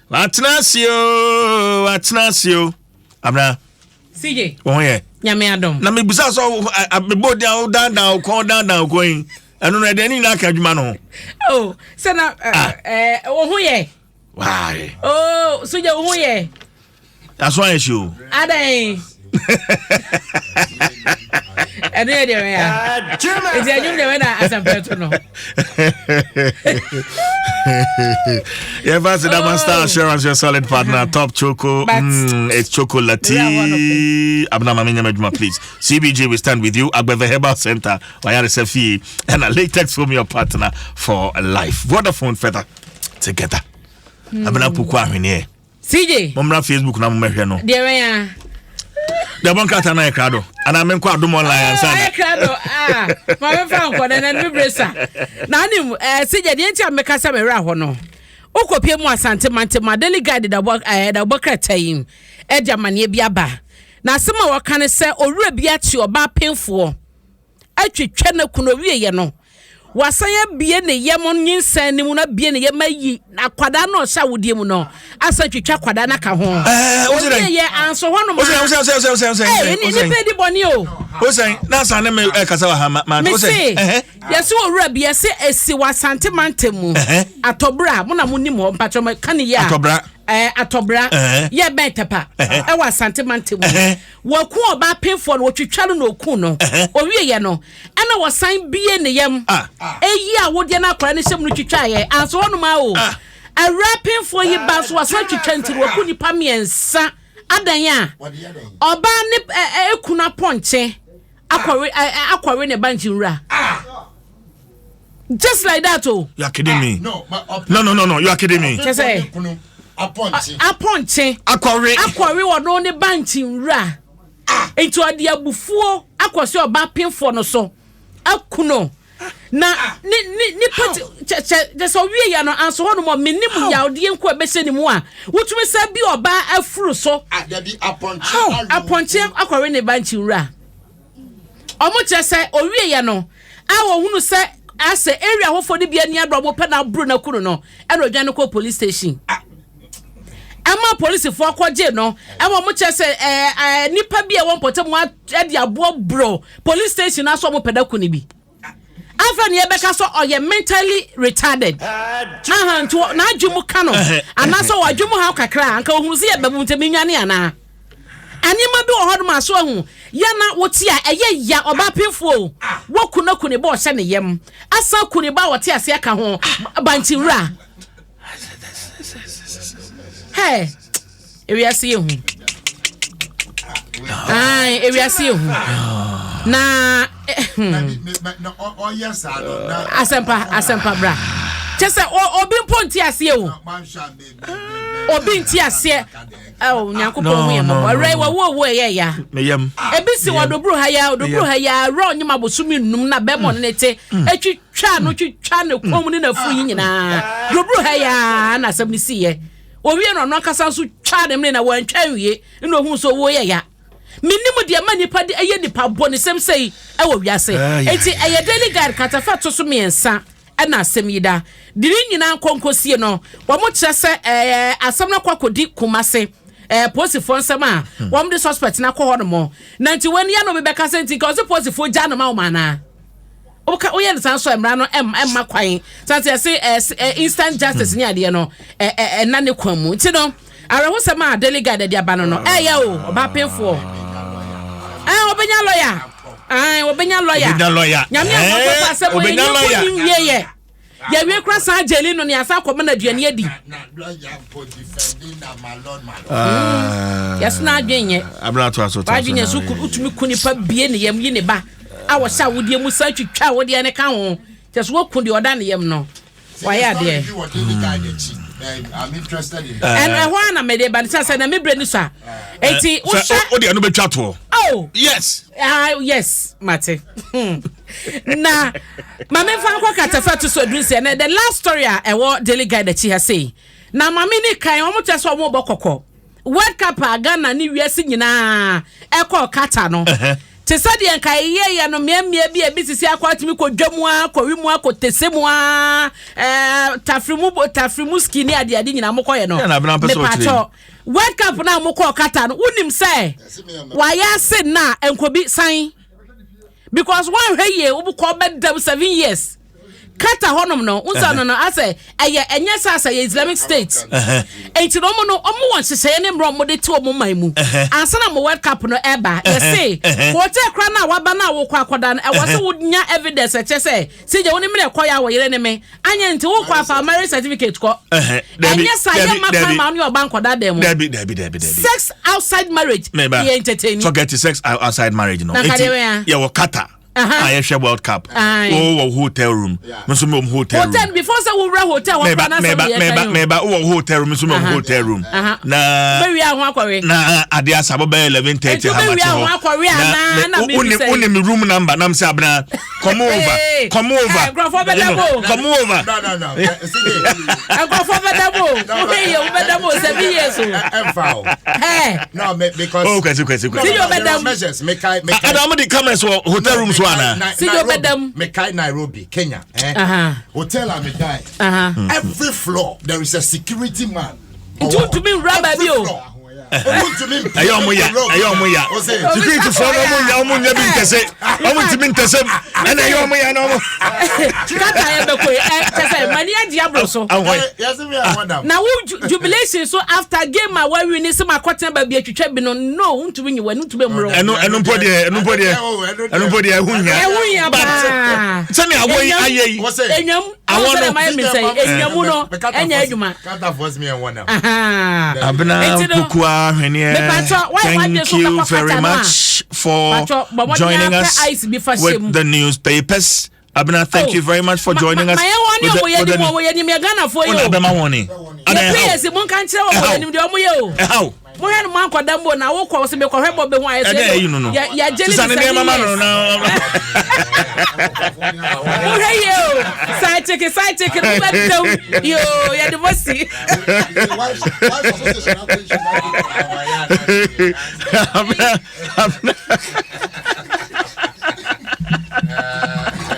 Watnasio. Abna. CJ. Oh yeah. Nyame Adom. Na me busa so me bo down going. Anu na de ni na ka adwuma no. Oh, se na wo ye. Why? Oh, CJ wo ye. That's why you. Adai. Ade de ya. Ezi anyum de we na asampeto no. Yeah, that's the Master Assurance, your solid partner, Top Choco. It's chocolate. Abna please. CBG, we stand with you. Agbeve Herbal Center, Wayare Sefi, and a latex from your partner for life. Vodafone feather together. Abna Pukwa here. CJ. Momra Facebook na mumehwe no. Dear ya. The one cat na ekrado. And I'm kwa Adom online sana. Ekrado. Mama fa nko na nu bresa. Na anim CJ de ntia meka sa mera ho no. Okopie mu asante mantema daily guide da bokra tayim. Ejamane bia ba. Na asema waka ne se owura bia ti oba penfo. Atwetwa na kuno wiye no. Wasanya bie ne yemon nyinsan ni mu na bie ne yemayi akwada na osha wodie mu no asa twetwa kwada na ka ho ye anso ho no ma ni pedi boni o na sa na me kasa wa ha ma yes owura bie se esi wasante mantemu atobra mo na mo nim ho mpacho ka ne ye atobra ye betepa e wasante mantemu waku oba penfo no twetwa no oku no owie ye no ana wasan bie ne yem eyi a wode na akora ne hyem no twitwa ye anso hono ma o a rapping for you bass was what you trying to work on nipa miensa adan a oba ne ekuna ponche akware ne banji nra just like that oh you are kidding me no you are kidding me just say aponche akware wono ne banji nra enti ode abufuo akwose oba penfo no so akuno na ni pati je so wie ya no anso ho no mo menimu ya ode enko abese ni mu a wotumi sa bi oba afuru so da bi aponche akware ne banchi wura omo che se owie ya no awo hunu se ase area hofo de bia ni adro mo pe na bru na kunu no e no dwan ko police station ama police fo akwaje no e mo che se nipa bia won potem ade abo bro police station aso mo pedaku ni bi Afan yebeka so oye mentally retarded. Nto na adwumu ka no. Anaso wadwumu ha kakra anka ohunu se yebabu nteminwane ana. Anima bi wo hodom aso ahu. Ya na wote a eye ya oba penfo. Wokunaku ne ba o hye ne yem. Asa kuni ba wote ase aka ho banti wura. Hey. Ewiase ehu. Ai ewiase ehu. Na asempa bra chese obi ponti ase o obi nti ase nyankopon hu yem ore wo ye ya meyem ebisi wodobru ha ya ro nyima bosumi num na bemo ne te etwitwa ne kom ne na fu nyina dobru ha ya na asem ni siye owie no kasa so twa dem ne na wantwa wie no hu so wo ye ya minimu de manipa de eye nipa boni sem sei e wo wiase enti eye daily guide katafa to so miensa e na asem yida diri nyina konkosie no wo mo kire se asem na kwakodi kumase posifo nsem a wo mo de suspect na ko ho no mo na nti wani ya no be beka senti ka o se posifo ja no ma wo mana oka oye nsan so emra no emma kwan santi se instant justice ni ade no na ne kwan mu nti no ara ho sema a daily guide de aba no ya o oba penfo obenya lawyer obenya lawyer nyame akwa se boye ni ye ya wie kra sa jeli no ne asa akoma na aduane adi yes na adwenye abrato aso ta adwenye so utumi kunipa bie ne yam yi ne ba awo sha wodie mu sa twitwa wodie ne ka ho just wo kun de oda ne yam no why are there I'm interested in and why me dey but say na me brain so enti wo sha odi anu betwa to oh yes yes mate na mama fan kwa katafa to so dun say na the last story e wo daily guide chi ha say na mama ni kan o mo tese o mo bokoko World Cup Ghana ni wiase nyina e ko kata no te said the Kaye no me be a business aquatimi ko dwamua ko wimu ko tesemua tafrimu skinny ade ade nyina mokoye no me World Cup na moko kata no unim say why say na enkobi sign because one heye wo bedam 7 years kata honom no unsa no I say enye sasa Islamic State enti no mo won sese ne mro mo de to mo man mu ansa na mo World Cup no eba you say hotel kra na waba na wo kwa akoda no e wo se wo nya evidence che say se je woni me koya wo yere ne me anya enti wo kwa fa marriage certificate ko enye sa ye makwa ma no oba nkoda dem Debbie. Sex outside marriage ye entertaining forget the sex outside marriage no yeah wo kata I share World Cup. Oh, hotel room. Musum hotel room. Hotel before say we hotel. Meba hotel room. Musum hotel room. Na. Where we are one na adia sabobe 11:30 ha mati. Uni room number. Nam say abna. Come over. No. Go for Bedamo. 7 years old. Hey. No, because. Okay. See your bedam measures. Adom the comments hotel rooms. Nairobi, Kenya. Hotel every floor there is a security man. To me, Rabbi Bio. Ayomuya. Security for Omuya Bintese. To Bintese. And Ayomuya no. Mania Diablo. So now jubilation. So after game, my wife we need some quarter baby to check no to win you were not to be more. And nobody. Tell me I want to say thank you very much for joining us with the newspapers. Abena, thank you very much for joining us.